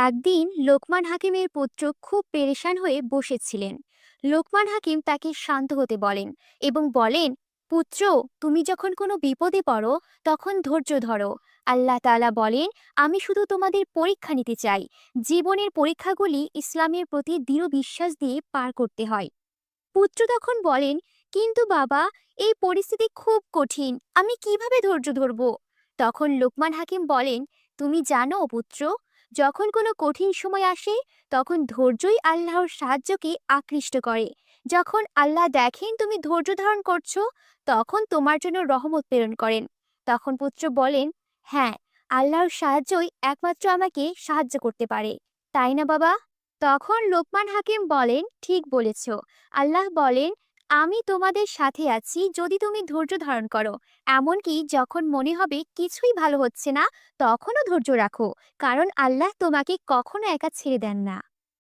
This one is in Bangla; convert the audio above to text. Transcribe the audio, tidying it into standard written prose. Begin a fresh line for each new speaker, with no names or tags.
একদিন লোকমান হাকিমের পুত্র খুব পেরেশান হয়ে বসেছিলেন। লোকমান হাকিম তাকে শান্ত হতে বলেন এবং বলেন, পুত্র, তুমি যখন কোনো বিপদে পড়ো তখন ধৈর্য ধরো। আল্লাহ তাআলা বলেন, আমি শুধু তোমাদের পরীক্ষা নিতে চাই। জীবনের পরীক্ষাগুলি ইসলামের প্রতি দৃঢ় বিশ্বাস দিয়ে পার করতে হয়। পুত্র তখন বলেন, কিন্তু বাবা, এই পরিস্থিতি খুব কঠিন, আমি কিভাবে ধৈর্য ধরব? তখন লোকমান হাকিম বলেন, তুমি জানো পুত্র, যখন কোনো কঠিন সময় আসে তখন ধৈর্যই আল্লাহর সাহায্যকে আকৃষ্ট করে। যখন আল্লাহ দেখেন তুমি ধৈর্য ধারণ করছো, তখন তোমার জন্য রহমত প্রেরণ করেন। তখন পুত্র বলেন, হ্যাঁ, আল্লাহর সাহায্যই একমাত্র আমাকে সাহায্য করতে পারে, তাই না বাবা? তখন লোকমান হাকিম বলেন, ঠিক বলেছ। আল্লাহ বলেন, আমি তোমাদের সাথে আছি যদি তুমি ধৈর্য ধারণ করো। এমনকি যখন মনে হবে কিছুই ভালো হচ্ছে না, তখনও ধৈর্য রাখো, কারণ আল্লাহ তোমাকে কখনো একা ছেড়ে দেন না।